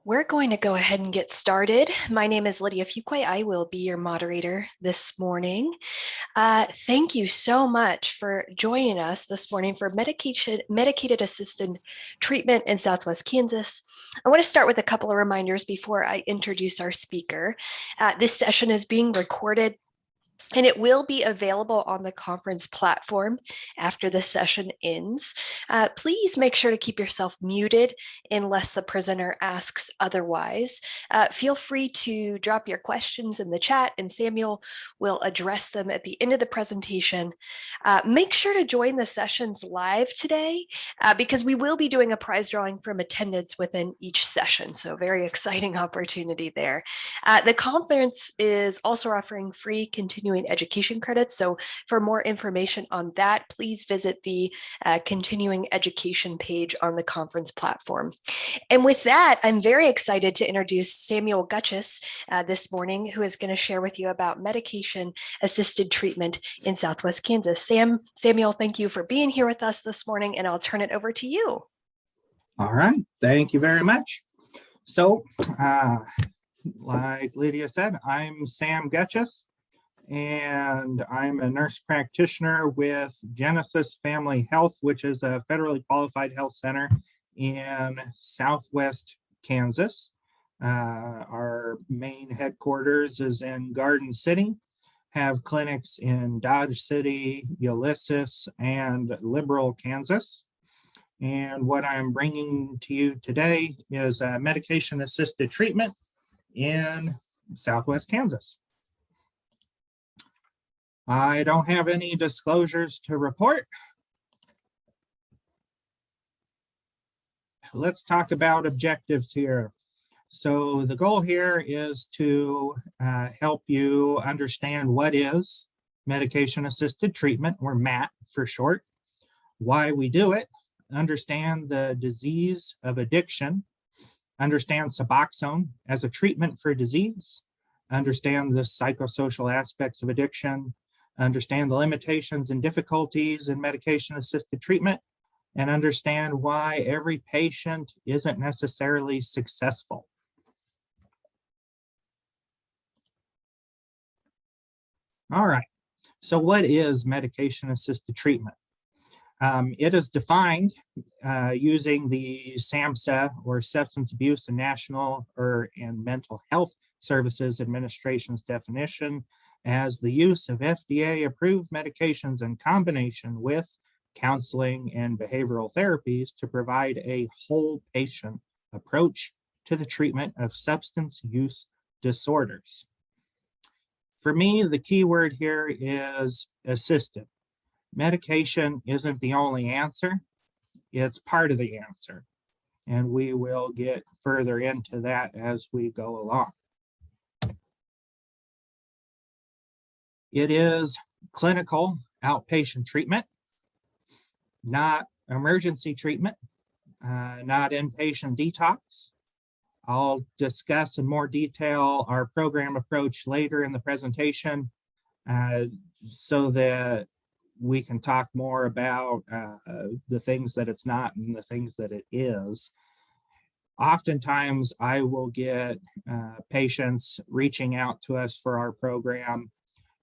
We're going to go ahead and get started. My name is Lydia Fuquay. I will be your moderator this morning. Thank you so much for joining us this morning for medicated assisted treatment in Southwest Kansas. I want to start with a couple of reminders before I introduce our speaker. This session is being recorded and it will be available on the conference platform after the session ends. Please make sure to keep yourself muted unless the presenter asks otherwise. Feel free to drop your questions in the chat and Samuel will address them at the end of the presentation. Make sure to join the sessions live today because we will be doing a prize drawing from attendance within each session. So very exciting opportunity there. The conference is also offering free continuing education credits. So for more information on that, please visit the continuing education page on the conference platform. And with that, I'm very excited to introduce Samuel Gutchess this morning, who is going to share with you about medication-assisted treatment in Southwest Kansas. Samuel, thank you for being here with us this morning, and I'll turn it over to you. All right, thank you very much. So, like Lydia said, I'm Sam Gutchess, and I'm a nurse practitioner with Genesis Family Health, which is a federally qualified health center in Southwest Kansas. Our main headquarters is in Garden City, have clinics in Dodge City, Ulysses, and Liberal, Kansas. And what I'm bringing to you today is medication-assisted treatment in Southwest Kansas. I don't have any disclosures to report. Let's talk about objectives here. So the goal here is to help you understand what is medication-assisted treatment, or MAT for short, why we do it, understand the disease of addiction, understand Suboxone as a treatment for disease, understand the psychosocial aspects of addiction, understand the limitations and difficulties in medication-assisted treatment, and understand why every patient isn't necessarily successful. All right, so what is medication-assisted treatment? It is defined using the SAMHSA, or Substance Abuse and Mental Health Services Administration's definition, as the use of FDA-approved medications in combination with counseling and behavioral therapies to provide a whole patient approach to the treatment of substance use disorders. For me, the key word here is assisted. Medication isn't the only answer, it's part of the answer. And we will get further into that as we go along. It is clinical outpatient treatment, not emergency treatment, not inpatient detox. I'll discuss in more detail our program approach later in the presentation so that we can talk more about the things that it's not and the things that it is. Oftentimes, I will get patients reaching out to us for our program,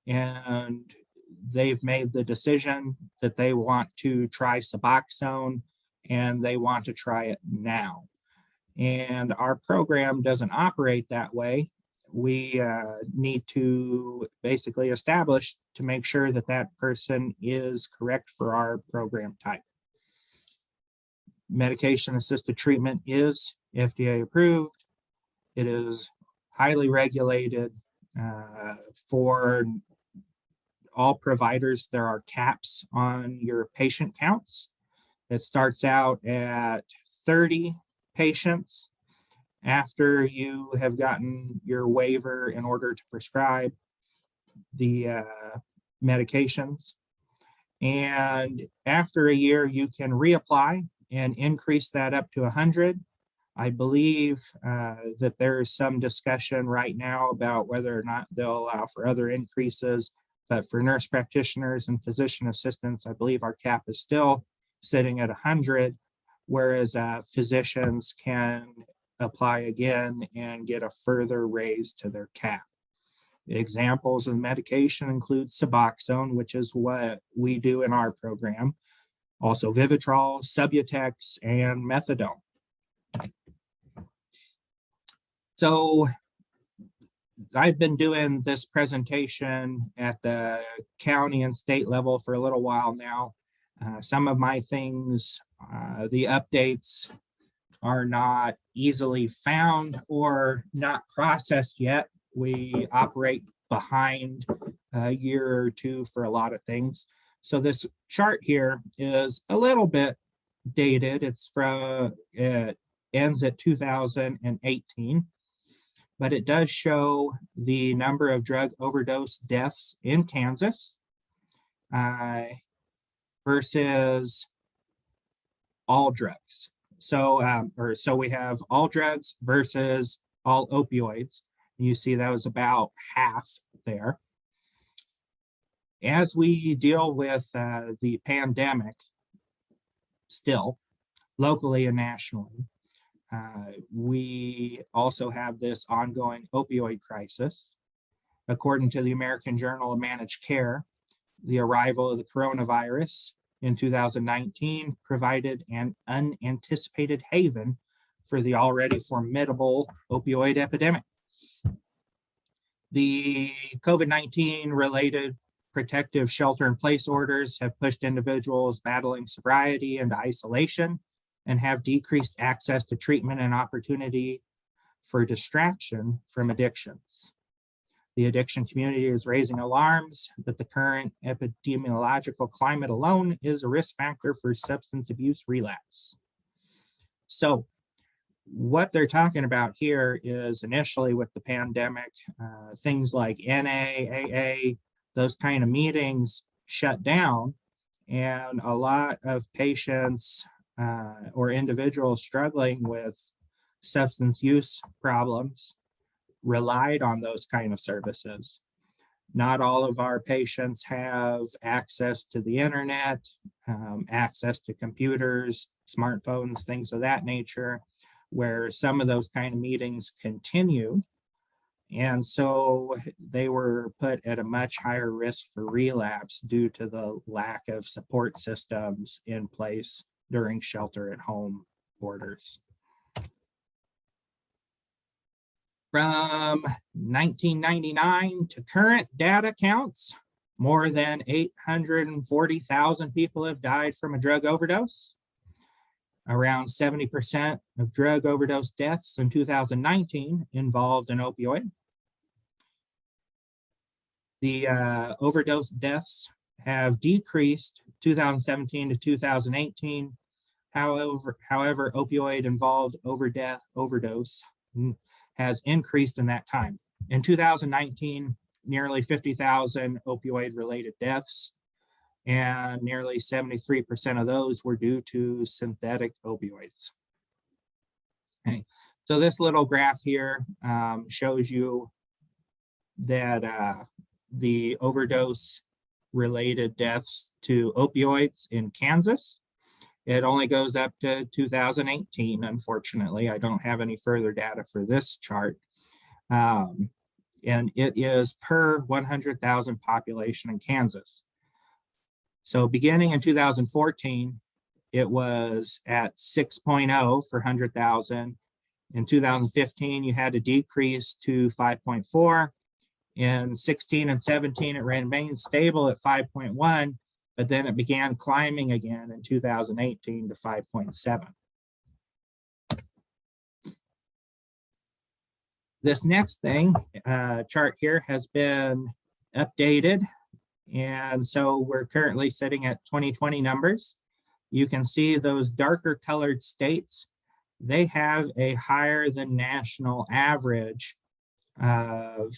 and they've made the decision that they want to try Suboxone and they want to try it now. And our program doesn't operate that way. We need to basically establish to make sure that that person is correct for our program type. Medication-assisted treatment is FDA approved. It is highly regulated. For all providers, there are caps on your patient counts. It starts out at 30 patients after you have gotten your waiver in order to prescribe the medications. And after a year, you can reapply and increase that up to 100. I believe that there is some discussion right now about whether or not they'll allow for other increases. But for nurse practitioners and physician assistants, I believe our cap is still sitting at 100, whereas physicians can apply again and get a further raise to their cap. Examples of medication include Suboxone, which is what we do in our program, also Vivitrol, Subutex, and Methadone. So I've been doing this presentation at the county and state level for a little while now. Some of my things, the updates are not easily found or not processed yet. We operate behind a year or two for a lot of things. So this chart here is a little bit dated. It ends at 2018, but it does show the number of drug overdose deaths in Kansas versus all drugs. So we have all drugs versus all opioids. You see that was about half there. As we deal with the pandemic, still locally and nationally, we also have this ongoing opioid crisis. According to the American Journal of Managed Care, the arrival of the coronavirus in 2019 provided an unanticipated haven for the already formidable opioid epidemic. The COVID-19 related protective shelter-in-place orders have pushed individuals battling sobriety into isolation and have decreased access to treatment and opportunity for distraction from addictions. The addiction community is raising alarms that the current epidemiological climate alone is a risk factor for substance abuse relapse. So what they're talking about here is initially with the pandemic, things like NA, AA, those kind of meetings shut down, and a lot of patients or individuals struggling with substance use problems relied on those kind of services. Not all of our patients have access to the internet, access to computers, smartphones, things of that nature, where some of those kind of meetings continued. And so they were put at a much higher risk for relapse due to the lack of support systems in place during shelter-at-home orders. From 1999 to current data counts, more than 840,000 people have died from a drug overdose. Around 70% of drug overdose deaths in 2019 involved an opioid. The overdose deaths have decreased 2017 to 2018. However, opioid-involved overdose has increased in that time. In 2019, nearly 50,000 opioid-related deaths, and nearly 73% of those were due to synthetic opioids. Okay. So this little graph here shows you that the overdose-related deaths to opioids in Kansas, it only goes up to 2018, unfortunately. I don't have any further data for this chart. And it is per 100,000 population in Kansas. So beginning in 2014, it was at 6.0 for 100,000. In 2015, you had to decrease to 5.4. In 16 and 17, it remained stable at 5.1, but then it began climbing again in 2018 to 5.7. This next chart here has been updated. And so we're currently sitting at 2020 numbers. You can see those darker colored states, they have a higher than national average of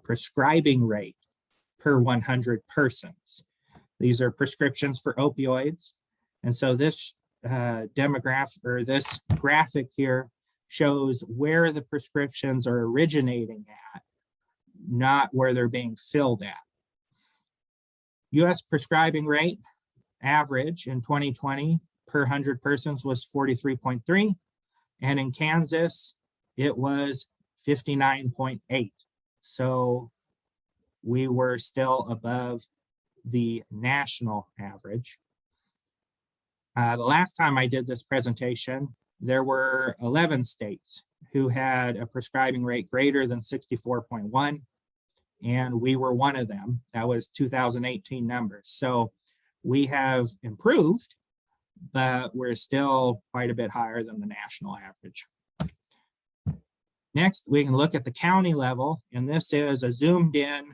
prescribing rate per 100 persons. These are prescriptions for opioids. And so this this graphic here shows where the prescriptions are originating at, not where they're being filled at. US prescribing rate average in 2020 per 100 persons was 43.3. And in Kansas, it was 59.8. So we were still above the national average. The last time I did this presentation, there were 11 states who had a prescribing rate greater than 64.1, and we were one of them. That was 2018 numbers. So we have improved, but we're still quite a bit higher than the national average. Next, we can look at the county level, and this is a zoomed in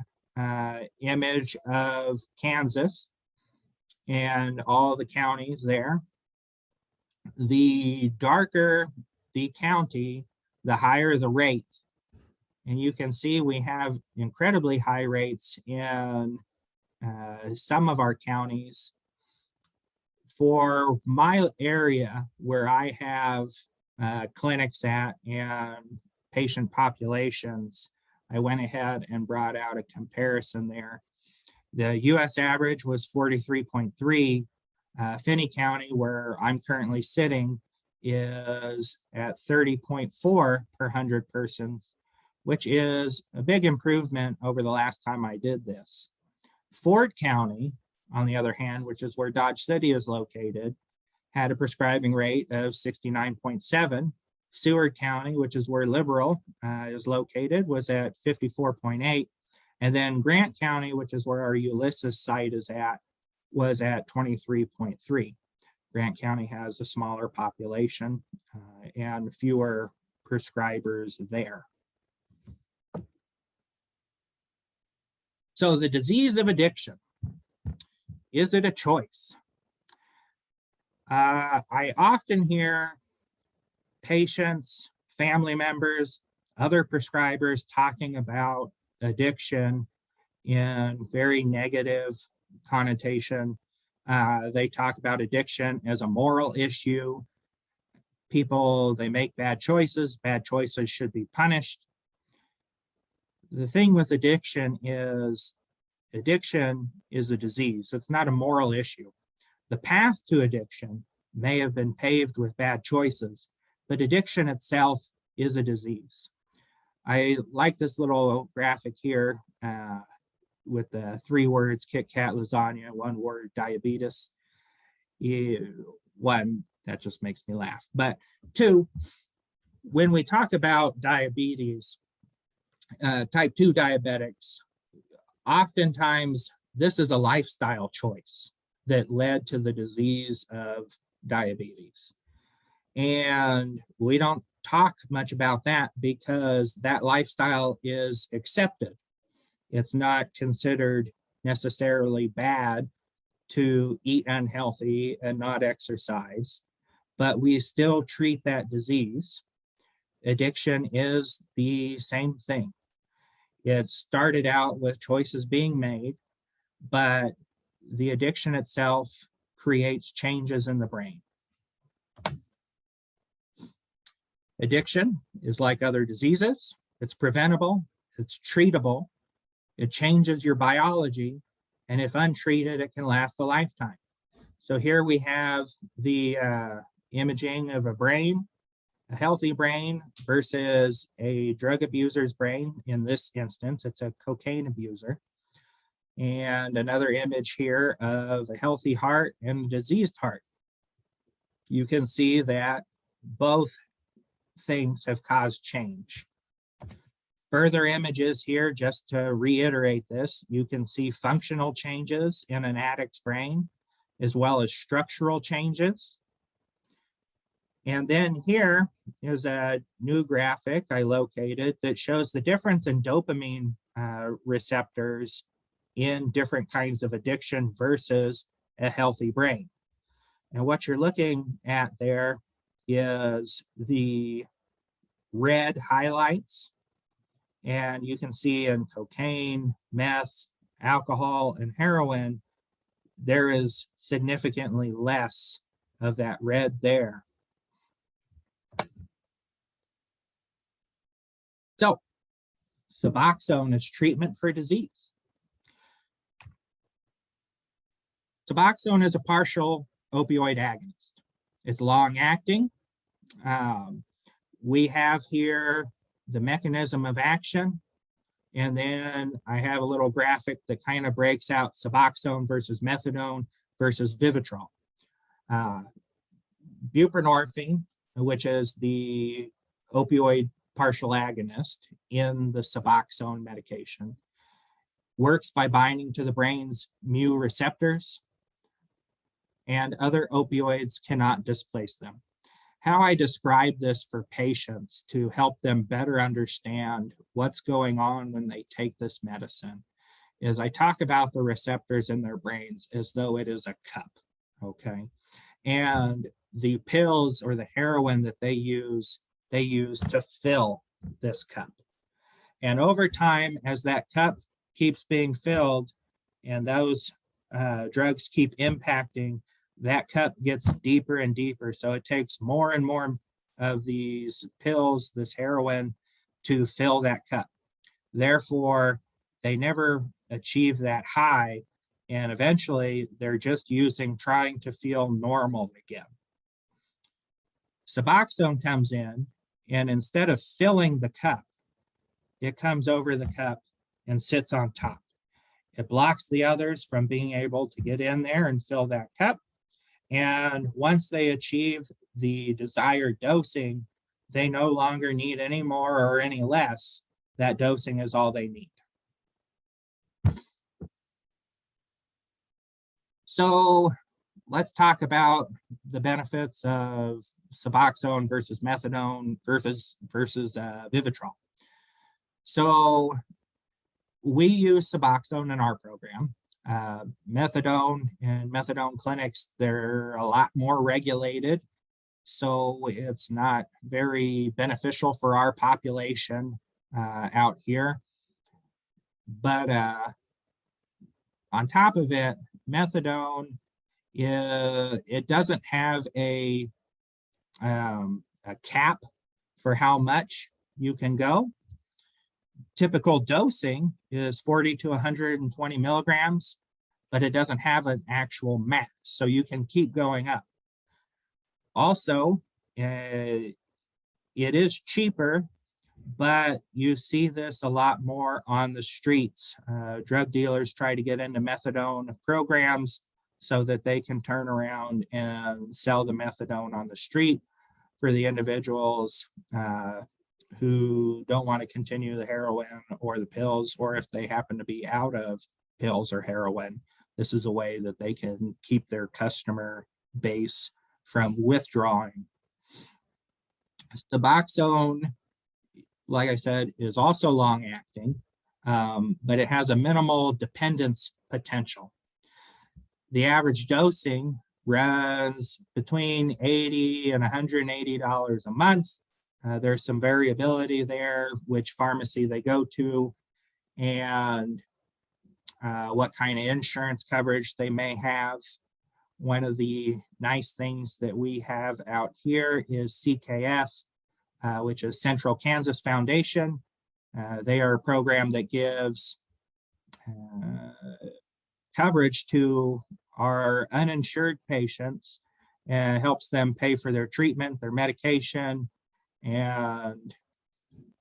image of Kansas and all the counties there. The darker the county, the higher the rate. And you can see we have incredibly high rates in some of our counties. For my area where I have clinics at and patient populations, I went ahead and brought out a comparison there. The US average was 43.3. Finney County, where I'm currently sitting, is at 30.4 per 100 persons, which is a big improvement over the last time I did this. Ford County, on the other hand, which is where Dodge City is located, had a prescribing rate of 69.7. Seward County, which is where Liberal is located, was at 54.8. And then Grant County, which is where our Ulysses site is at, was at 23.3. Grant County has a smaller population and fewer prescribers there. So the disease of addiction, is it a choice? I often hear patients, family members, other prescribers talking about addiction in very negative connotation. They talk about addiction as a moral issue. People, they make bad choices should be punished. The thing with addiction is a disease. It's not a moral issue. The path to addiction may have been paved with bad choices, but addiction itself is a disease. I like this little graphic here with the 3 words, Kit Kat, lasagna, 1 word, diabetes. 1, that just makes me laugh. But 2, when we talk about diabetes, type 2 diabetics, oftentimes this is a lifestyle choice that led to the disease of diabetes. And we don't talk much about that because that lifestyle is accepted. It's not considered necessarily bad to eat unhealthy and not exercise, but we still treat that disease. Addiction is the same thing. It started out with choices being made, but the addiction itself creates changes in the brain. Addiction is like other diseases. It's preventable, it's treatable, it changes your biology, and if untreated, it can last a lifetime. So here we have the imaging of a brain, a healthy brain versus a drug abuser's brain. In this instance, it's a cocaine abuser. And another image here of a healthy heart and a diseased heart. You can see that both things have caused change. Further images here, just to reiterate this, you can see functional changes in an addict's brain, as well as structural changes. And then here is a new graphic I located that shows the difference in dopamine receptors in different kinds of addiction versus a healthy brain. And what you're looking at there is the red highlights. And you can see in cocaine, meth, alcohol, and heroin, there is significantly less of that red there. So, Suboxone is treatment for disease. Suboxone is a partial opioid agonist. It's long acting. we have here the mechanism of action. And then I have a little graphic that kind of breaks out Suboxone versus methadone versus Vivitrol. Buprenorphine, which is the opioid partial agonist in the Suboxone medication, works by binding to the brain's mu receptors, and other opioids cannot displace them. How I describe this for patients to help them better understand what's going on when they take this medicine is I talk about the receptors in their brains as though it is a cup, okay? And the pills or the heroin that they use to fill this cup. And over time, as that cup keeps being filled and those drugs keep impacting, that cup gets deeper and deeper. So it takes more and more of these pills, this heroin, to fill that cup. Therefore, they never achieve that high. And eventually they're just trying to feel normal again. Suboxone comes in, and instead of filling the cup, it comes over the cup and sits on top. It blocks the others from being able to get in there and fill that cup. And once they achieve the desired dosing, they no longer need any more or any less. That dosing is all they need. So let's talk about the benefits of Suboxone versus methadone versus Vivitrol. So we use Suboxone in our program. Methadone and methadone clinics, they're a lot more regulated, so it's not very beneficial for our population out here. But on top of it, methadone, it doesn't have a cap for how much you can go. Typical dosing is 40 to 120 milligrams, but it doesn't have an actual max, so you can keep going up. Also, it is cheaper, but you see this a lot more on the streets. Drug dealers try to get into methadone programs so that they can turn around and sell the methadone on the street for the individuals who don't want to continue the heroin or the pills, or if they happen to be out of pills or heroin, this is a way that they can keep their customer base from withdrawing. Suboxone, like I said, is also long-acting, but it has a minimal dependence potential. The average dosing runs between $80 and $180 a month. There's some variability there, which pharmacy they go to, and what kind of insurance coverage they may have. One of the nice things that we have out here is CKF, which is Central Kansas Foundation. They are a program that gives coverage to our uninsured patients and helps them pay for their treatment, their medication, and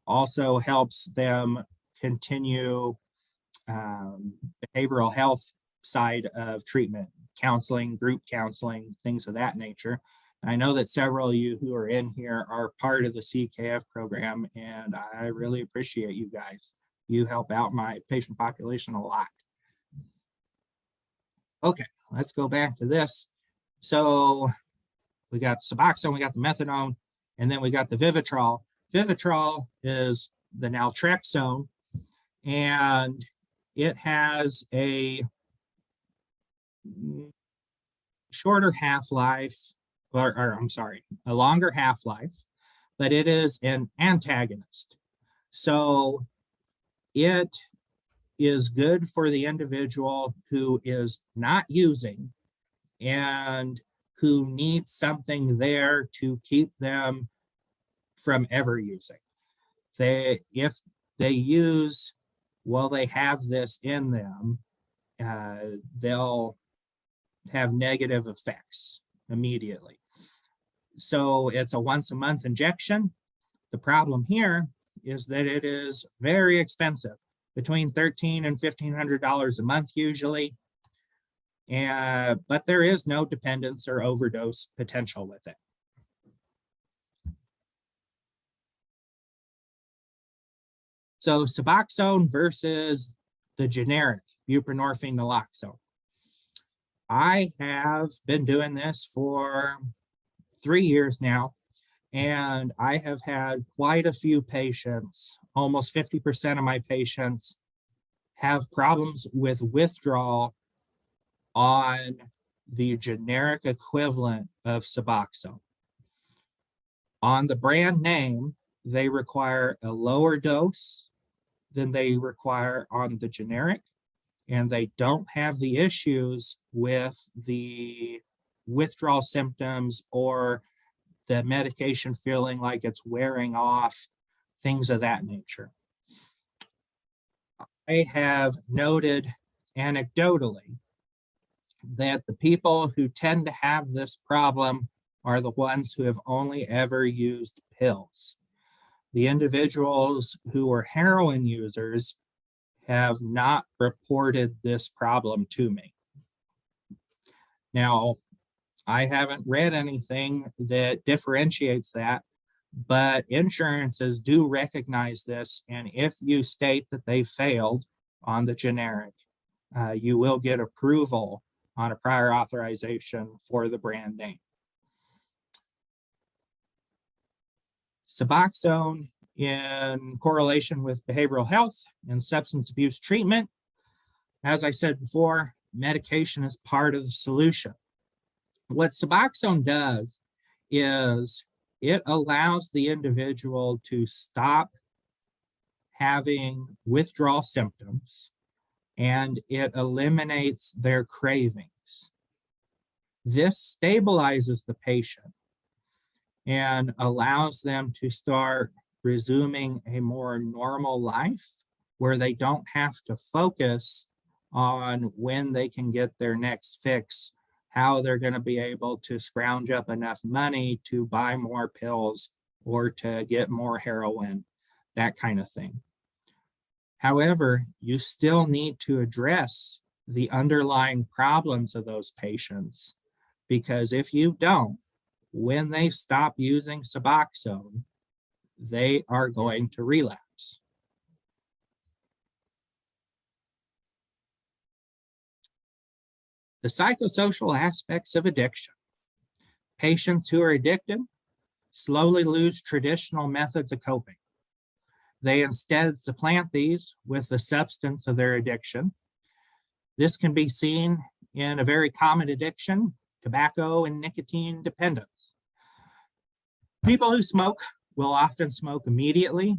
also helps them continue behavioral health side of treatment, counseling, group counseling, things of that nature. I know that several of you who are in here are part of the CKF program, and I really appreciate you guys. You help out my patient population a lot. Okay, let's go back to this. So we got Suboxone, we got the methadone, and then we got the Vivitrol. Vivitrol is the naltrexone, and it has a shorter half-life, or I'm sorry, a longer half-life, but it is an antagonist. So it is good for the individual who is not using and who needs something there to keep them from ever using. If they use while they have this in them, they'll have negative effects immediately. So it's a once a month injection. The problem here is that it is very expensive, between $1,300 and $1,500 a month usually. But there is no dependence or overdose potential with it. So Suboxone versus the generic buprenorphine naloxone. I have been doing this for 3 years now, and I have had quite a few patients. Almost 50% of my patients have problems with withdrawal on the generic equivalent of Suboxone. On the brand name, they require a lower dose than they require on the generic, and they don't have the issues with the withdrawal symptoms or the medication feeling like it's wearing off, things of that nature. I have noted anecdotally that the people who tend to have this problem are the ones who have only ever used pills. The individuals who are heroin users have not reported this problem to me. Now, I haven't read anything that differentiates that, but insurances do recognize this, and if you state that they failed on the generic, you will get approval on a prior authorization for the brand name. Suboxone in correlation with behavioral health and substance abuse treatment. As I said before, medication is part of the solution. What Suboxone does is it allows the individual to stop having withdrawal symptoms, and it eliminates their cravings. This stabilizes the patient and allows them to start resuming a more normal life where they don't have to focus on when they can get their next fix, how they're going to be able to scrounge up enough money to buy more pills or to get more heroin, that kind of thing. However, you still need to address the underlying problems of those patients, because if you don't, when they stop using Suboxone, they are going to relapse. The psychosocial aspects of addiction. Patients who are addicted slowly lose traditional methods of coping. They instead supplant these with the substance of their addiction. This can be seen in a very common addiction, tobacco and nicotine dependence. People who smoke will often smoke immediately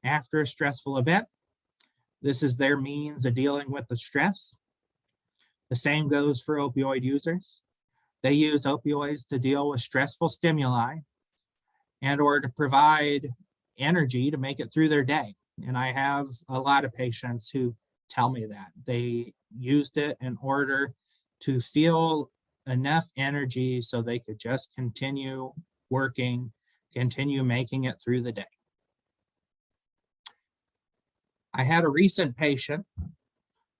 after a stressful event. This is their means of dealing with the stress. The same goes for opioid users. They use opioids to deal with stressful stimuli and or to provide energy to make it through their day. And I have a lot of patients who tell me that they used it in order to feel enough energy so they could just continue working, continue making it through the day. I had a recent patient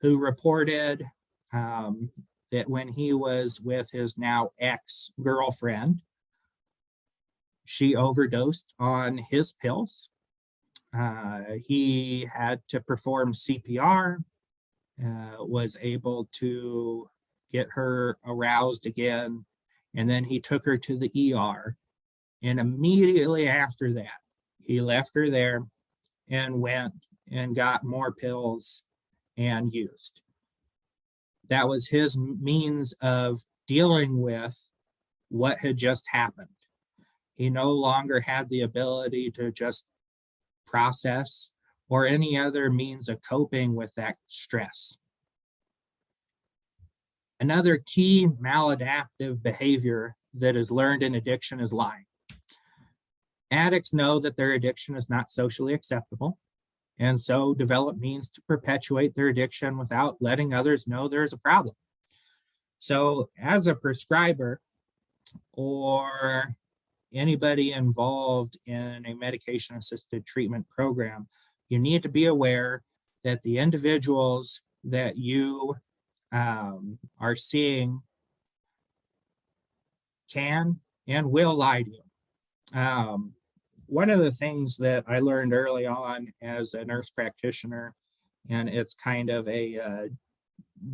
who reported that when he was with his now ex-girlfriend, she overdosed on his pills. He had to perform CPR, was able to get her aroused again, and then he took her to the ER. And immediately after that, he left her there and went and got more pills and used. That was his means of dealing with what had just happened. He no longer had the ability to just process or any other means of coping with that stress. Another key maladaptive behavior that is learned in addiction is lying. Addicts know that their addiction is not socially acceptable, and so develop means to perpetuate their addiction without letting others know there's a problem. So as a prescriber, or anybody involved in a medication-assisted treatment program, you need to be aware that the individuals that you are seeing can and will lie to you. One of the things that I learned early on as a nurse practitioner, and it's kind of a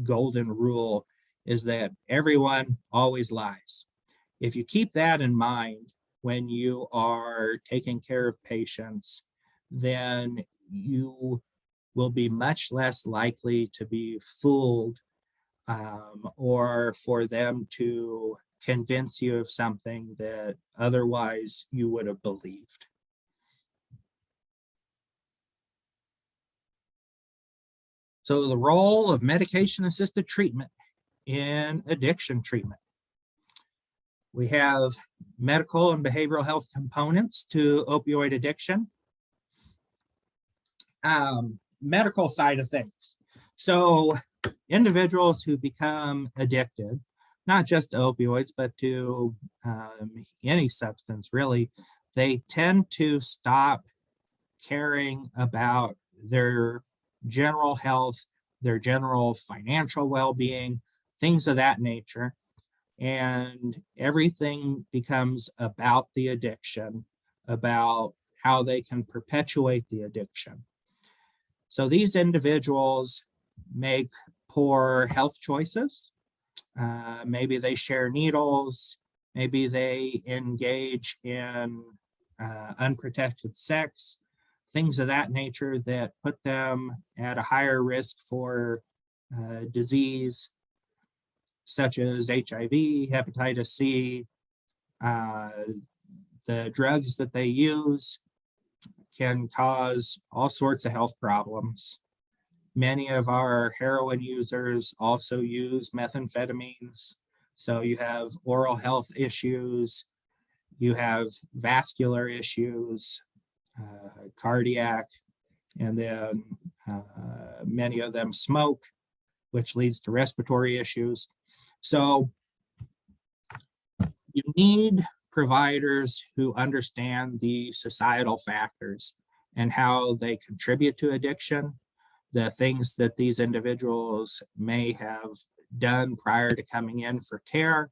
golden rule, is that everyone always lies. If you keep that in mind when you are taking care of patients, then you will be much less likely to be fooled or for them to convince you of something that otherwise you would have believed. So the role of medication-assisted treatment in addiction treatment. We have medical and behavioral health components to opioid addiction. Medical side of things. So individuals who become addicted, not just to opioids, but to any substance really, they tend to stop caring about their general health, their general financial well-being, things of that nature. And everything becomes about the addiction, about how they can perpetuate the addiction. So these individuals make poor health choices. Maybe they share needles. Maybe they engage in unprotected sex, things of that nature that put them at a higher risk for disease, such as HIV, hepatitis C. The drugs that they use can cause all sorts of health problems. Many of our heroin users also use methamphetamines. So you have oral health issues, you have vascular issues, cardiac, and then many of them smoke, which leads to respiratory issues. So you need providers who understand the societal factors and how they contribute to addiction, the things that these individuals may have done prior to coming in for care,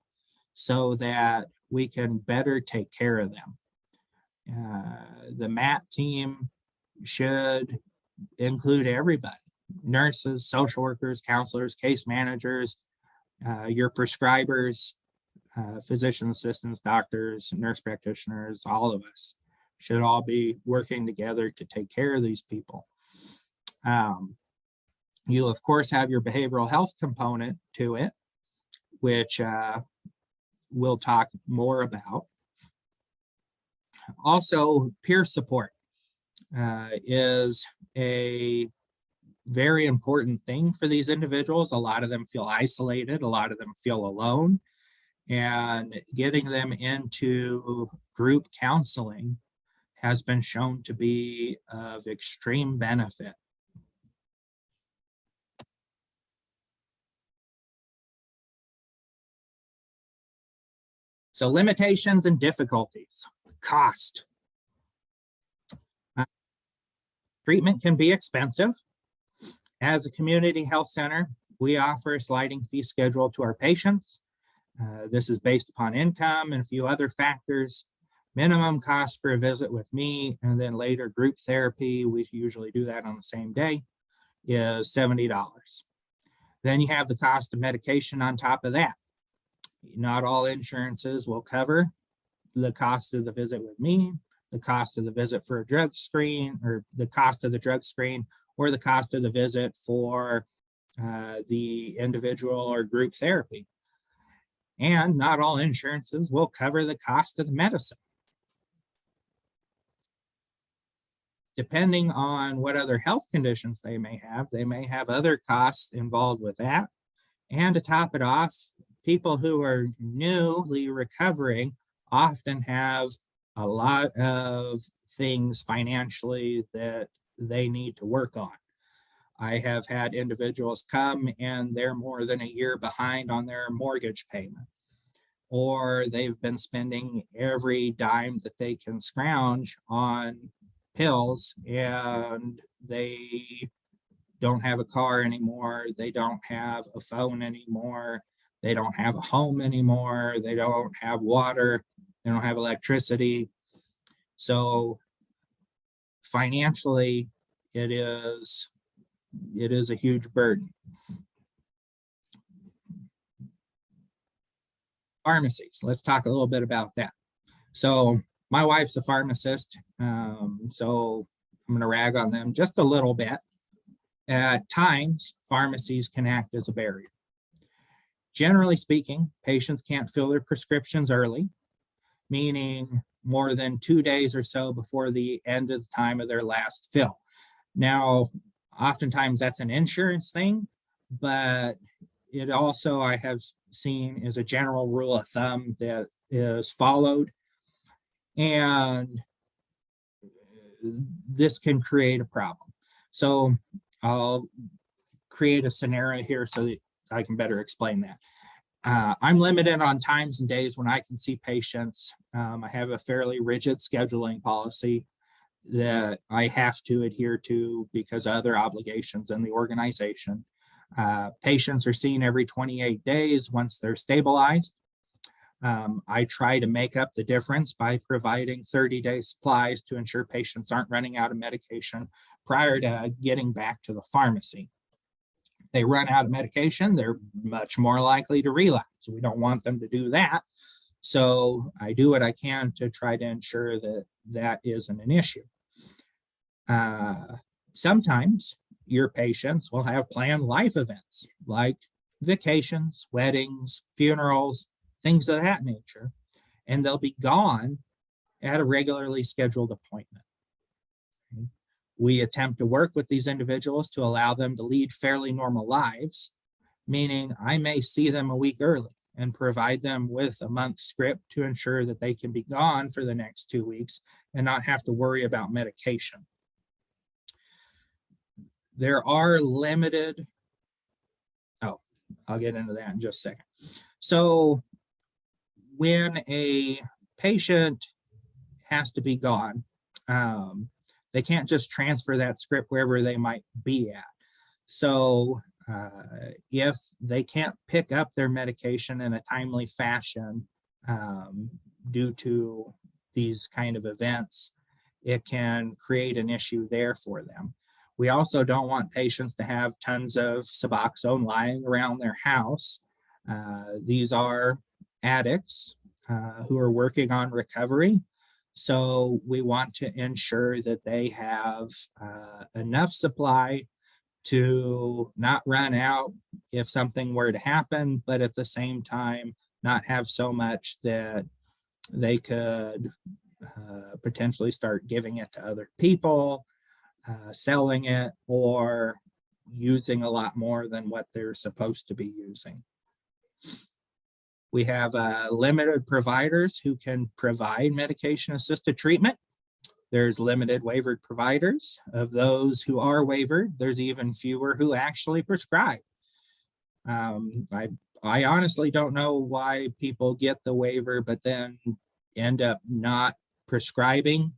so that we can better take care of them. The MAT team should include everybody: nurses, social workers, counselors, case managers, your prescribers, physician assistants, doctors, nurse practitioners. All of us should all be working together to take care of these people. You, of course, have your behavioral health component to it, which we'll talk more about. Also, peer support is a very important thing for these individuals. A lot of them feel isolated, a lot of them feel alone, and getting them into group counseling has been shown to be of extreme benefit. So limitations and difficulties. Cost. Treatment can be expensive. As a community health center, we offer a sliding fee schedule to our patients. This is based upon income and a few other factors. Minimum cost for a visit with me, and then later group therapy, we usually do that on the same day, is $70. Then you have the cost of medication on top of that. Not all insurances will cover the cost of the visit with me, the cost of the visit for a drug screen, or the cost of the drug screen, or the cost of the visit for the individual or group therapy. And not all insurances will cover the cost of the medicine. Depending on what other health conditions they may have other costs involved with that. And to top it off, people who are newly recovering often have a lot of things financially that they need to work on. I have had individuals come and they're more than a year behind on their mortgage payment. or they've been spending every dime that they can scrounge on pills, and they don't have a car anymore, they don't have a phone anymore, they don't have a home anymore, they don't have water, they don't have electricity. So financially, it is a huge burden. Pharmacies, let's talk a little bit about that. So my wife's a pharmacist, so I'm going to rag on them just a little bit. At times, pharmacies can act as a barrier. Generally speaking, patients can't fill their prescriptions early, meaning more than 2 days or so before the end of the time of their last fill. Now, oftentimes that's an insurance thing, but it also, I have seen, is a general rule of thumb that is followed. And this can create a problem. So I'll create a scenario here so that I can better explain that. I'm limited on times and days when I can see patients. I have a fairly rigid scheduling policy that I have to adhere to because of other obligations in the organization. Patients are seen every 28 days once they're stabilized. I try to make up the difference by providing 30-day supplies to ensure patients aren't running out of medication prior to getting back to the pharmacy. If they run out of medication, they're much more likely to relapse. We don't want them to do that. So I do what I can to try to ensure that that isn't an issue. Sometimes your patients will have planned life events like vacations, weddings, funerals, things of that nature, and they'll be gone at a regularly scheduled appointment. We attempt to work with these individuals to allow them to lead fairly normal lives, meaning I may see them a week early and provide them with a month script to ensure that they can be gone for the next 2 weeks and not have to worry about medication. There are limited, I'll get into that in just a second. So when a patient has to be gone, they can't just transfer that script wherever they might be at. So if they can't pick up their medication in a timely fashion due to these kind of events, it can create an issue there for them. We also don't want patients to have tons of Suboxone lying around their house. These are addicts who are working on recovery. So we want to ensure that they have enough supply to not run out if something were to happen, but at the same time, not have so much that they could potentially start giving it to other people, selling it, or using a lot more than what they're supposed to be using. We have limited providers who can provide medication-assisted treatment. There's limited waivered providers. Of those who are waivered, there's even fewer who actually prescribe. I honestly don't know why people get the waiver, but then end up not prescribing.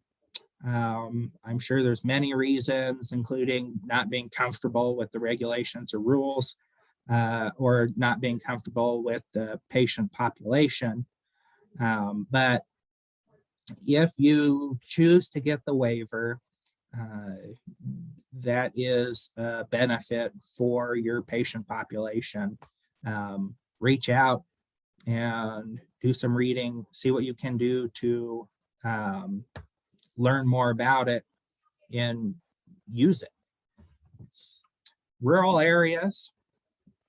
I'm sure there's many reasons, including not being comfortable with the regulations or rules, or not being comfortable with the patient population. But if you choose to get the waiver, that is a benefit for your patient population. Reach out and do some reading, see what you can do to learn more about it and use it. Rural areas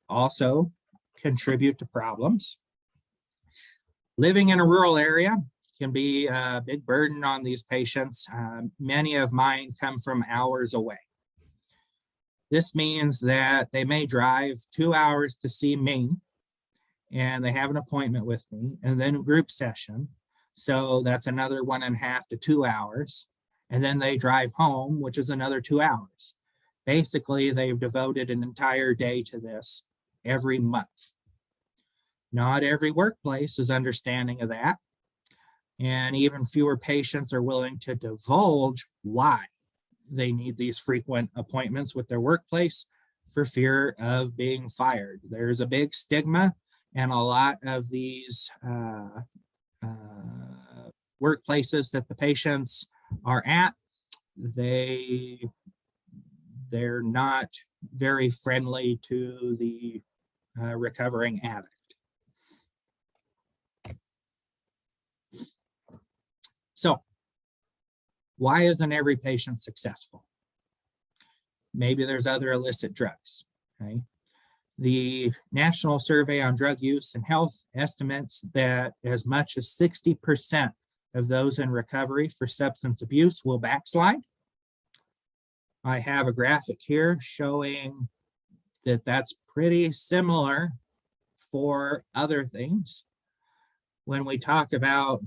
also contribute to problems. Living in a rural area can be a big burden on these patients. Many of mine come from hours away. This means that they may drive 2 hours to see me, and they have an appointment with me, and then a group session. So that's another 1.5 to 2 hours. And then they drive home, which is another 2 hours. Basically, they've devoted an entire day to this every month. Not every workplace is understanding of that. And even fewer patients are willing to divulge why they need these frequent appointments with their workplace for fear of being fired. There's a big stigma, and a lot of these workplaces that the patients are at, they're not very friendly to the recovering addict. So why isn't every patient successful? Maybe there's other illicit drugs, right? The National Survey on Drug Use and Health estimates that as much as 60% of those in recovery for substance abuse will backslide. I have a graphic here showing that that's pretty similar for other things. When we talk about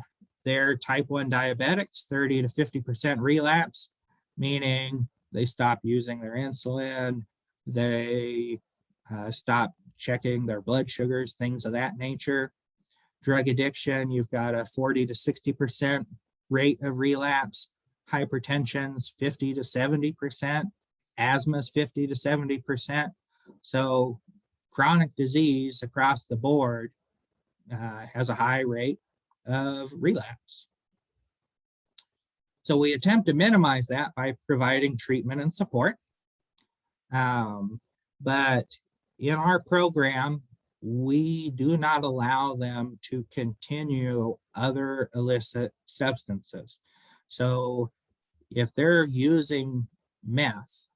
their type 1 diabetics, 30 to 50% relapse, meaning they stop using their insulin, they stop checking their blood sugars, things of that nature. Drug addiction, you've got a 40 to 60% rate of relapse. Hypertension's 50 to 70%. Asthma's 50 to 70%. So chronic disease across the board has a high rate of relapse. So we attempt to minimize that by providing treatment and support. But in our program, we do not allow them to continue other illicit substances. So if they're using meth,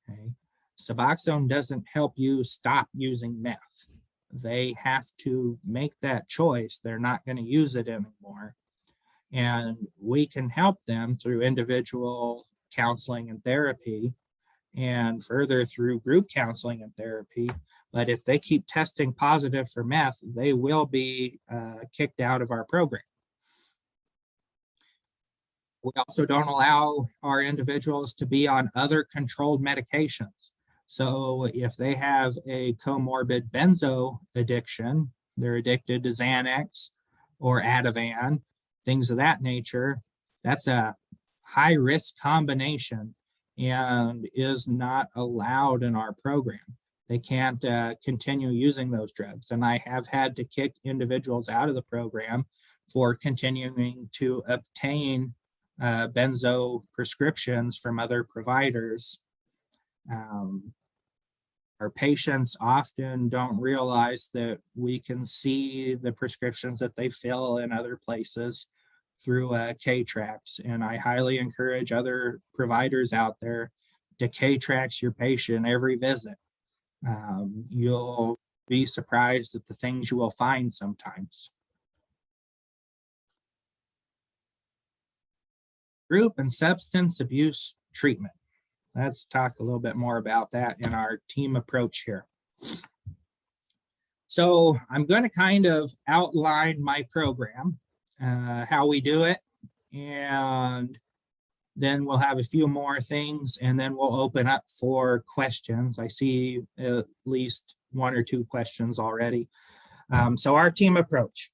okay, Suboxone doesn't help you stop using meth. They have to make that choice. They're not going to use it anymore. And we can help them through individual counseling and therapy, and further through group counseling and therapy. But if they keep testing positive for meth, they will be kicked out of our program. We also don't allow our individuals to be on other controlled medications. So if they have a comorbid benzo addiction, they're addicted to Xanax or Ativan, things of that nature, that's a high risk combination and is not allowed in our program. They can't continue using those drugs. And I have had to kick individuals out of the program for continuing to obtain benzo prescriptions from other providers. Our patients often don't realize that we can see the prescriptions that they fill in other places through K-Trax. And I highly encourage other providers out there to K-Trax your patient every visit. You'll be surprised at the things you will find sometimes. Group and substance abuse treatment. Let's talk a little bit more about that in our team approach here. So I'm going to kind of outline my program, how we do it, and then we'll have a few more things, and then we'll open up for questions. I see at least 1 or 2 questions already. So our team approach.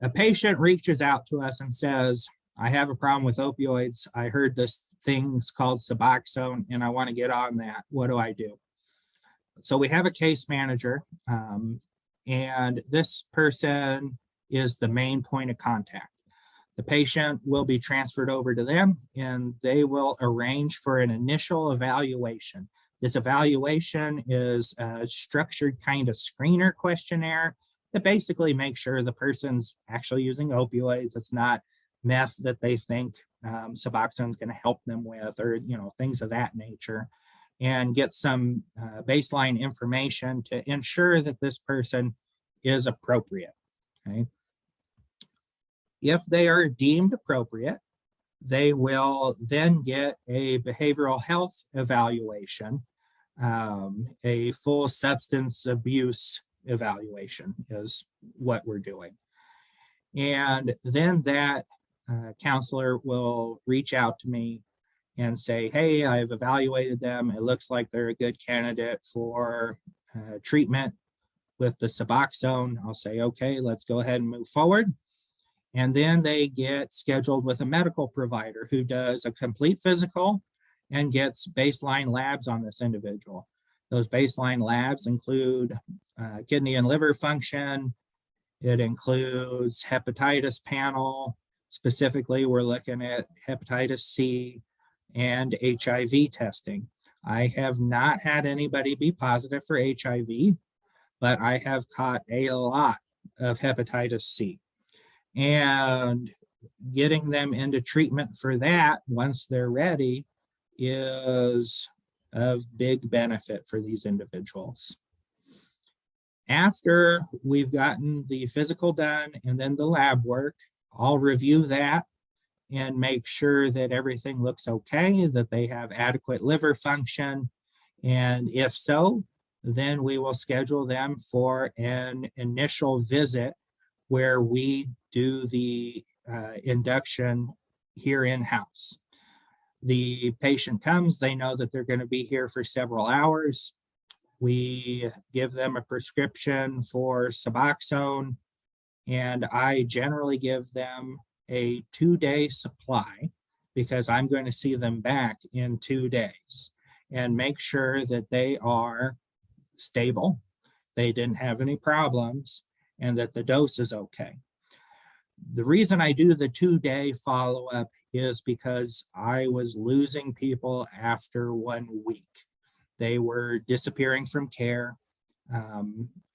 A patient reaches out to us and says, I have a problem with opioids. I heard this thing's called Suboxone and I want to get on that. What do I do? So we have a case manager, and this person is the main point of contact. The patient will be transferred over to them and they will arrange for an initial evaluation. This evaluation is a structured kind of screener questionnaire that basically makes sure the person's actually using opioids. It's not meth that they think Suboxone is going to help them with, or things of that nature, and get some baseline information to ensure that this person is appropriate. Okay. If they are deemed appropriate, they will then get a behavioral health evaluation, a full substance abuse evaluation is what we're doing. And then that counselor will reach out to me and say, hey, I've evaluated them. It looks like they're a good candidate for treatment with the Suboxone, I'll say, okay, let's go ahead and move forward. And then they get scheduled with a medical provider who does a complete physical and gets baseline labs on this individual. Those baseline labs include kidney and liver function. It includes hepatitis panel. Specifically, we're looking at hepatitis C and HIV testing. I have not had anybody be positive for HIV, but I have caught a lot of hepatitis C. And getting them into treatment for that once they're ready is of big benefit for these individuals. After we've gotten the physical done and then the lab work, I'll review that and make sure that everything looks okay, that they have adequate liver function. And if so, then we will schedule them for an initial visit where we do the induction here in-house. The patient comes, they know that they're going to be here for several hours. We give them a prescription for Suboxone, and I generally give them a 2-day supply because I'm going to see them back in 2 days and make sure that they are stable, they didn't have any problems, and that the dose is okay. The reason I do the 2-day follow-up is because I was losing people after 1 week. They were disappearing from care.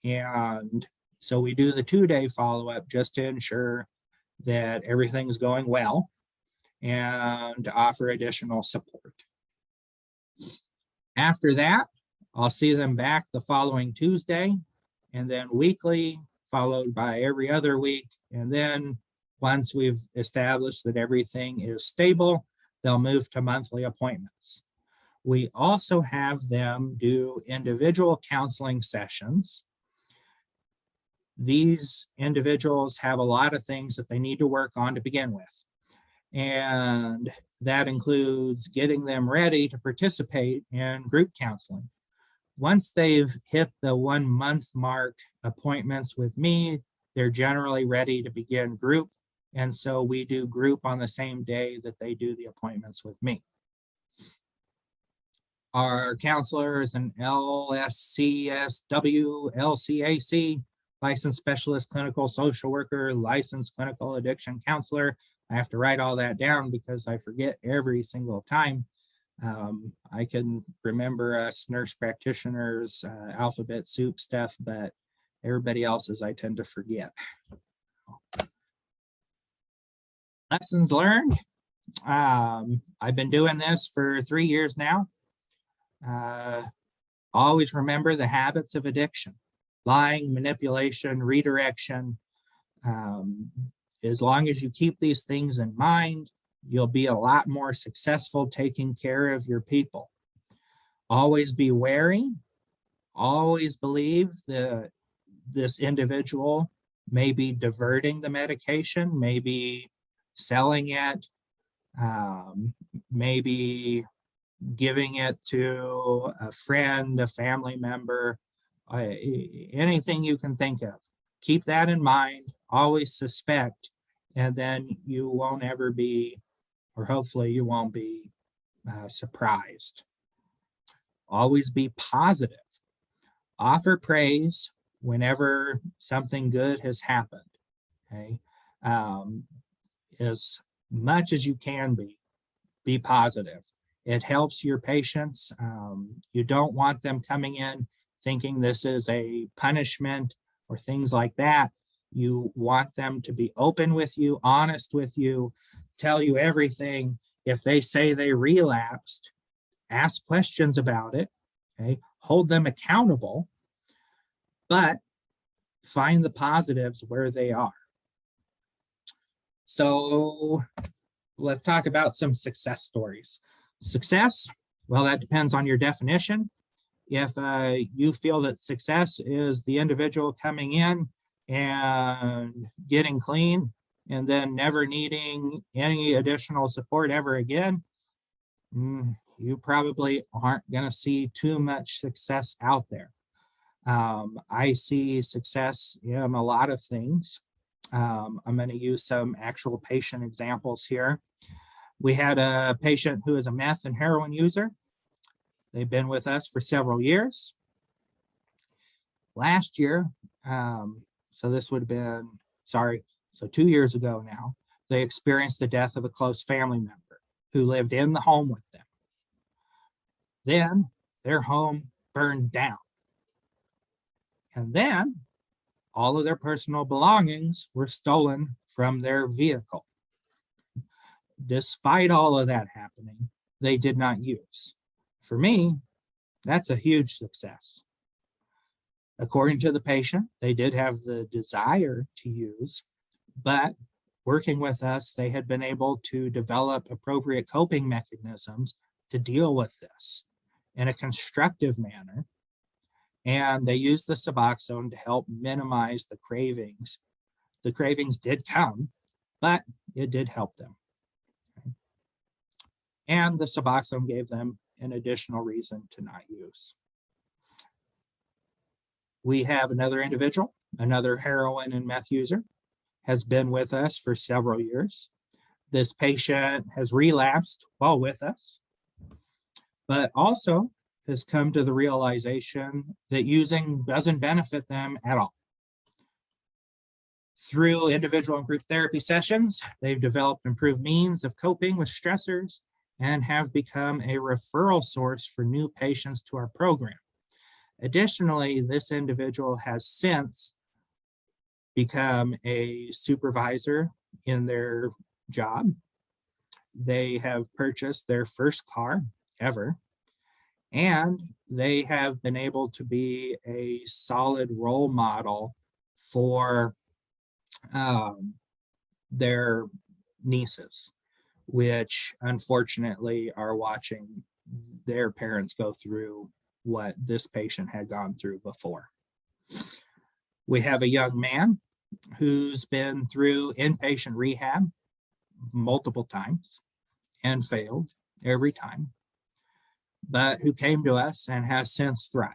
And so we do the 2-day follow-up just to ensure that everything's going well and offer additional support. After that, I'll see them back the following Tuesday, and then weekly, followed by every other week. And then once we've established that everything is stable, they'll move to monthly appointments. We also have them do individual counseling sessions. These individuals have a lot of things that they need to work on to begin with. And that includes getting them ready to participate in group counseling. Once they've hit the 1 month mark appointments with me, they're generally ready to begin group. And so we do group on the same day that they do the appointments with me. Our counselor is an LSCSW, LCAC, licensed specialist clinical social worker, licensed clinical addiction counselor. I have to write all that down because I forget every single time. I can remember us nurse practitioners, alphabet soup stuff, but everybody else's I tend to forget. Lessons learned. I've been doing this for 3 years now. Always remember the habits of addiction: lying, manipulation, redirection. As long as you keep these things in mind, you'll be a lot more successful taking care of your people. Always be wary. Always believe that this individual may be diverting the medication, maybe selling it, maybe giving it to a friend, a family member, anything you can think of. Keep that in mind. Always suspect, and then you won't ever be, or hopefully you won't be surprised. Always be positive. Offer praise whenever something good has happened. Okay, as much as you can be positive. It helps your patients. You don't want them coming in thinking this is a punishment or things like that. You want them to be open with you, honest with you, tell you everything. If they say they relapsed, ask questions about it, okay? Hold them accountable, but find the positives where they are. So let's talk about some success stories. Success, well, that depends on your definition. If you feel that success is the individual coming in and getting clean and then never needing any additional support ever again, you probably aren't going to see too much success out there. I see success in a lot of things. I'm going to use some actual patient examples here. We had a patient who is a meth and heroin user. They've been with us for several years. Last year, so this would have been, so 2 years ago now, they experienced the death of a close family member who lived in the home with them. Then their home burned down. And then all of their personal belongings were stolen from their vehicle. Despite all of that happening, they did not use. For me, that's a huge success. According to the patient, they did have the desire to use, but working with us, they had been able to develop appropriate coping mechanisms to deal with this in a constructive manner. And they used the Suboxone to help minimize the cravings. The cravings did come, but it did help them. And the Suboxone gave them an additional reason to not use. We have another individual, another heroin and meth user, has been with us for several years. This patient has relapsed while with us, but also has come to the realization that using doesn't benefit them at all. Through individual and group therapy sessions, they've developed improved means of coping with stressors and have become a referral source for new patients to our program. Additionally, this individual has since become a supervisor in their job. They have purchased their first car ever, and they have been able to be a solid role model for their nieces, which unfortunately are watching their parents go through what this patient had gone through before. We have a young man who's been through inpatient rehab multiple times and failed every time, but who came to us and has since thrived.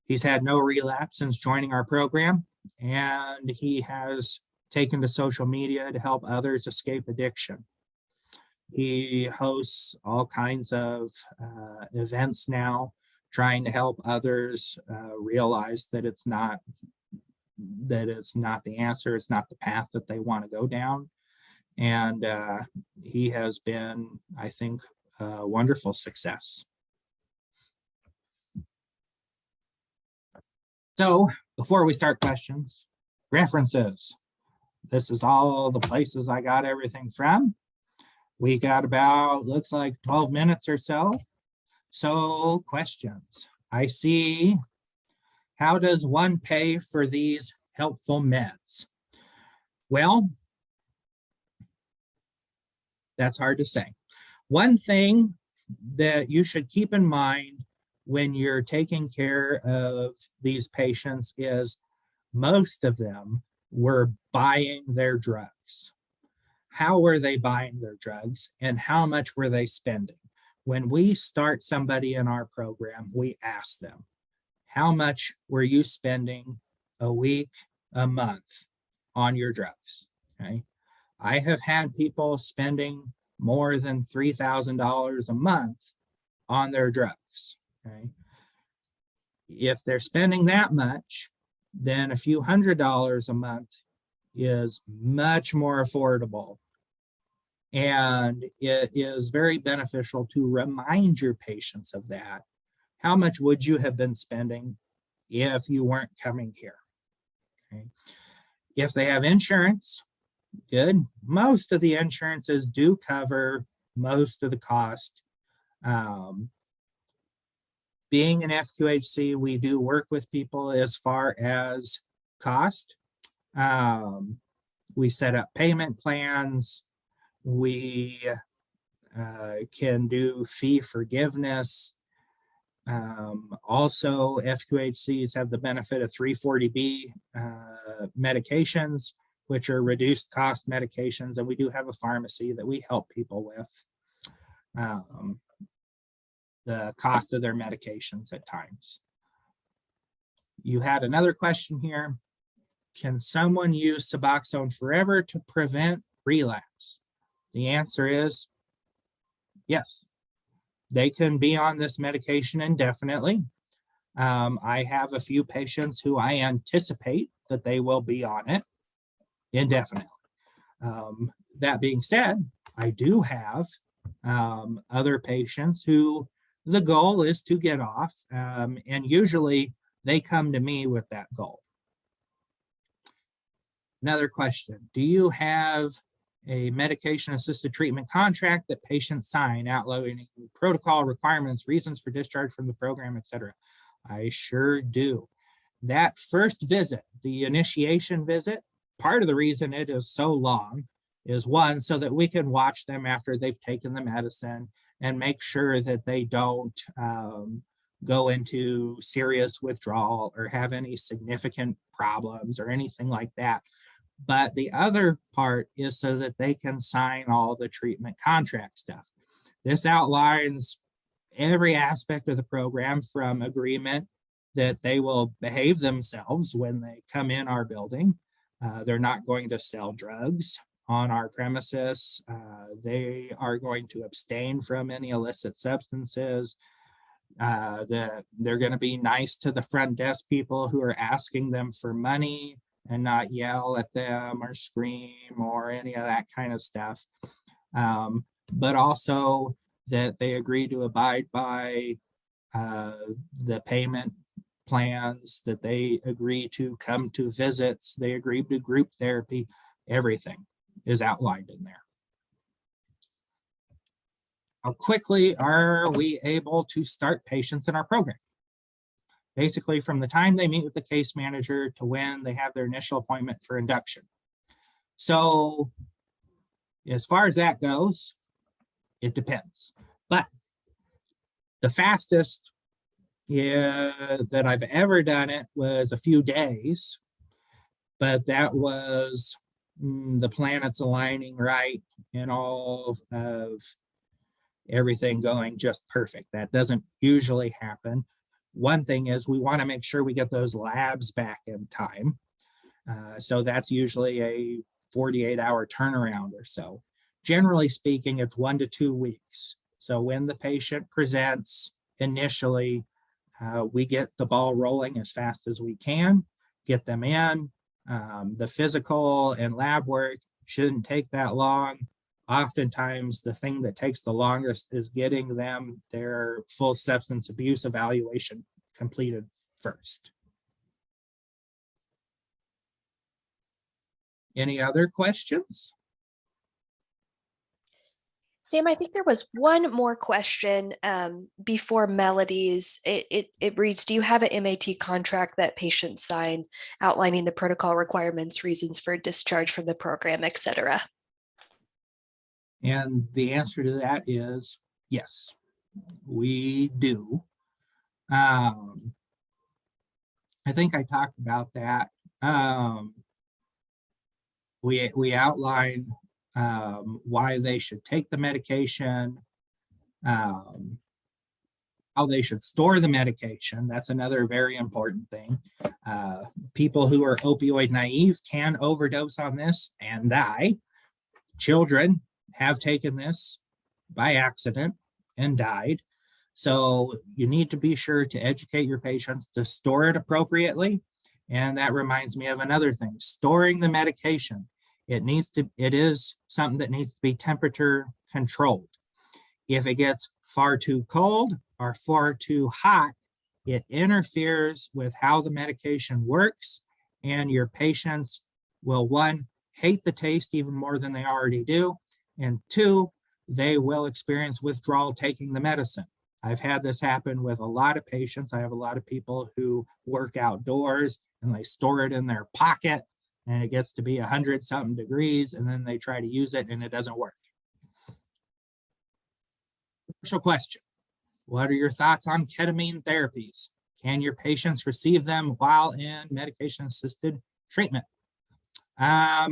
He's had no relapse since joining our program, and he has taken to social media to help others escape addiction. He hosts all kinds of events now, trying to help others realize that it's not the answer, it's not the path that they want to go down. And he has been, I think, a wonderful success. So before we start questions, references. This is all the places I got everything from. We got about, looks like 12 minutes or so. So questions. I see, how does one pay for these helpful meds? Well, that's hard to say. One thing that you should keep in mind when you're taking care of these patients is most of them were buying their drugs. How were they buying their drugs and how much were they spending? When we start somebody in our program, we ask them, how much were you spending a week, a month on your drugs? Okay. I have had people spending more than $3,000 a month on their drugs. Okay. If they're spending that much, then a few $100s a month is much more affordable. And it is very beneficial to remind your patients of that. How much would you have been spending if you weren't coming here? Okay. If they have insurance, good. Most of the insurances do cover most of the cost. Being an FQHC, we do work with people as far as cost. We set up payment plans. We can do fee forgiveness. Also, FQHCs have the benefit of 340B medications, which are reduced cost medications, and we do have a pharmacy that we help people with the cost of their medications at times. You had another question here. Can someone use Suboxone forever to prevent relapse? The answer is yes. They can be on this medication indefinitely. I have a few patients who I anticipate that they will be on it indefinitely. That being said, I do have other patients who the goal is to get off, and usually they come to me with that goal. Another question, do you have a medication-assisted treatment contract that patients sign outlining protocol requirements, reasons for discharge from the program, etc.? I sure do. That first visit, the initiation visit, part of the reason it is so long is one, so that we can watch them after they've taken the medicine and make sure that they don't go into serious withdrawal or have any significant problems or anything like that. But the other part is so that they can sign all the treatment contract stuff. This outlines every aspect of the program, from agreement that they will behave themselves when they come in our building. They're not going to sell drugs on our premises. They are going to abstain from any illicit substances. They're going to be nice to the front desk people who are asking them for money and not yell at them or scream or any of that kind of stuff. But also that they agree to abide by the payment plans, that they agree to come to visits, they agree to group therapy. Everything is outlined in there. How quickly are we able to start patients in our program? Basically, from the time they meet with the case manager to when they have their initial appointment for induction. So as far as that goes, it depends. But the fastest that I've ever done it was a few days, but that was the planets aligning right and all of everything going just perfect. That doesn't usually happen. One thing is we want to make sure we get those labs back in time. So that's usually a 48-hour turnaround or so. Generally speaking, it's 1 to 2 weeks. So when the patient presents initially, we get the ball rolling as fast as we can, get them in. The physical and lab work shouldn't take that long. Oftentimes, the thing that takes the longest is getting them their full substance abuse evaluation completed first. Any other questions? Sam, I think there was one more question before Melody's. It reads, do you have an MAT contract that patients sign outlining the protocol requirements, reasons for discharge from the program, etc.? And the answer to that is yes, we do. I think I talked about that. We outline why they should take the medication, how they should store the medication. That's another very important thing. People who are opioid naive can overdose on this and die. Children have taken this by accident and died. So you need to be sure to educate your patients to store it appropriately. And that reminds me of another thing, storing the medication. It is something that needs to be temperature controlled. If it gets far too cold or far too hot, it interferes with how the medication works, and your patients will, one, hate the taste even more than they already do, and two, they will experience withdrawal taking the medicine. I've had this happen with a lot of patients. I have a lot of people who work outdoors and they store it in their pocket and it gets to be 100-something degrees and then they try to use it and it doesn't work. Special question. What are your thoughts on ketamine therapies? Can your patients receive them while in medication-assisted treatment? I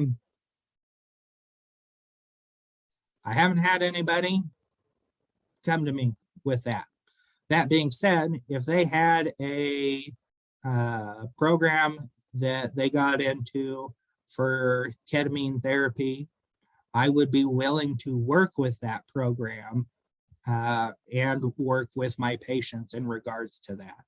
haven't had anybody come to me with that. That being said, if they had a program that they got into for ketamine therapy, I would be willing to work with that program and work with my patients in regards to that.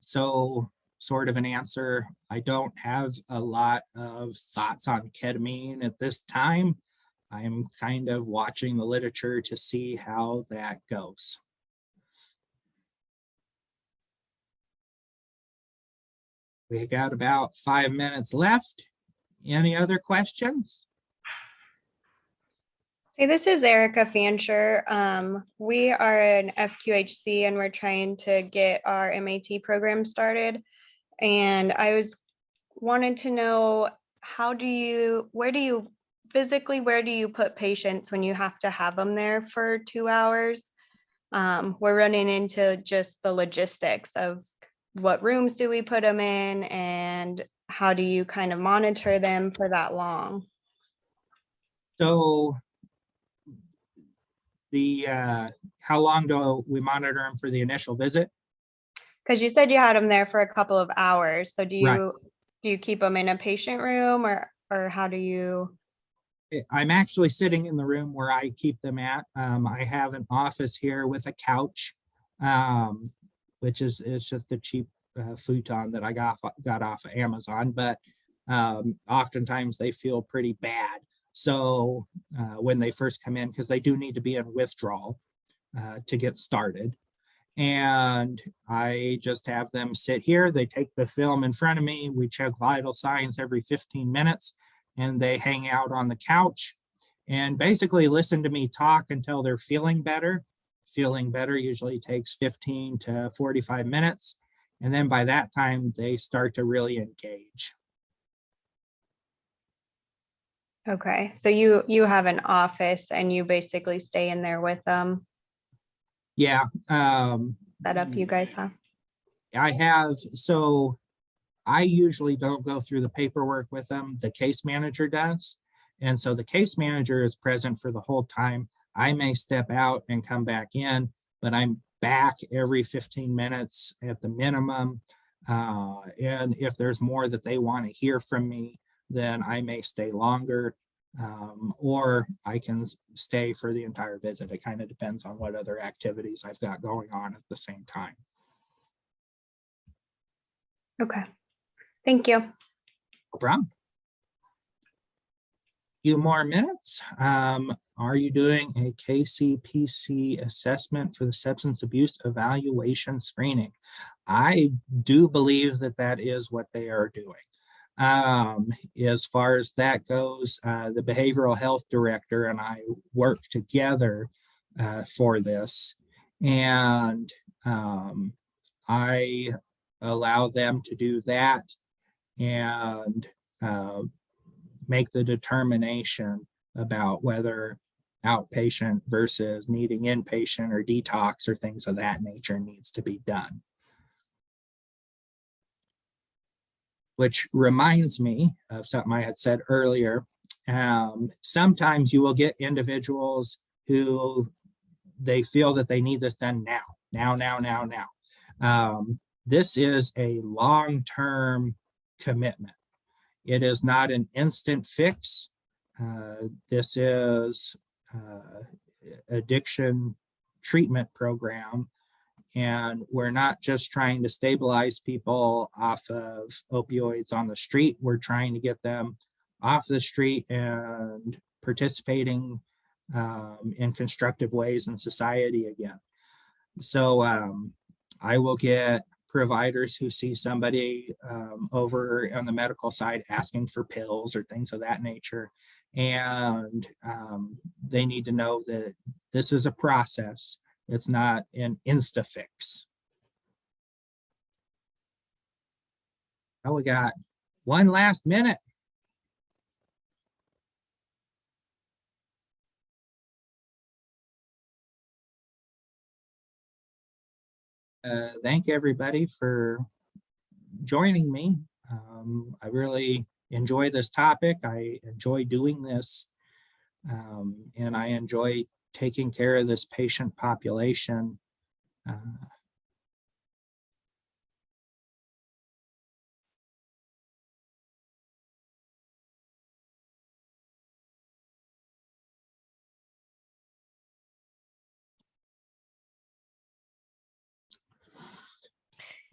So sort of an answer, I don't have a lot of thoughts on ketamine at this time. I'm kind of watching the literature to see how that goes. We got about 5 minutes left. Any other questions? Hey, this is Erica Fancher. We are an FQHC and we're trying to get our MAT program started. And I was wanted to know, where do you put patients when you have to have them there for 2 hours? We're running into just the logistics of what rooms do we put them in and how do you kind of monitor them for that long? So how long do we monitor them for the initial visit? Because you said you had them there for a couple of hours. So do Right. you keep them in a patient room or how do you? I'm actually sitting in the room where I keep them at. I have an office here with a couch, which is just a cheap futon that I got off of Amazon, but oftentimes they feel pretty bad. So when they first come in, because they do need to be in withdrawal to get started. And I just have them sit here. They take the film in front of me. We check vital signs every 15 minutes and they hang out on the couch and basically listen to me talk until they're feeling better. Feeling better usually takes 15 to 45 minutes. And then by that time, they start to really engage. Okay, so you have an office and you basically stay in there with them. Yeah. Setup you guys have? I have, so I usually don't go through the paperwork with them. The case manager does. And so the case manager is present for the whole time. I may step out and come back in, but I'm back every 15 minutes at the minimum. And if there's more that they want to hear from me, then I may stay longer, or I can stay for the entire visit. It kind of depends on what other activities I've got going on at the same time. Okay, thank you. No problem. Few more minutes. Are you doing a KCPC assessment for the substance abuse evaluation screening? I do believe that that is what they are doing. As far as that goes, the behavioral health director and I work together for this, and I allow them to do that and make the determination about whether outpatient versus needing inpatient or detox or things of that nature needs to be done. Which reminds me of something I had said earlier. Sometimes you will get individuals who they feel that they need this done now. This is a long-term commitment. It is not an instant fix. This is addiction treatment program. And we're not just trying to stabilize people off of opioids on the street. We're trying to get them off the street and participating in constructive ways in society again. So I will get providers who see somebody over on the medical side asking for pills or things of that nature. And they need to know that this is a process. It's not an insta fix. Oh, we got one last minute. Thank everybody for joining me. I really enjoy this topic. I enjoy doing this, and I enjoy taking care of this patient population.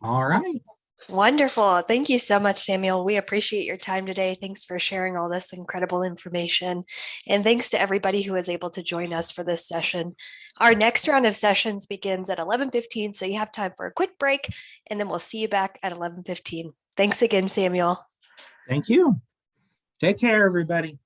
All right. Wonderful. Thank you so much, Samuel. We appreciate your time today. Thanks for sharing all this incredible information. And thanks to everybody who was able to join us for this session. Our next round of sessions begins at 11:15, so you have time for a quick break, and then we'll see you back at 11:15. Thanks again, Samuel. Thank you. Take care, everybody.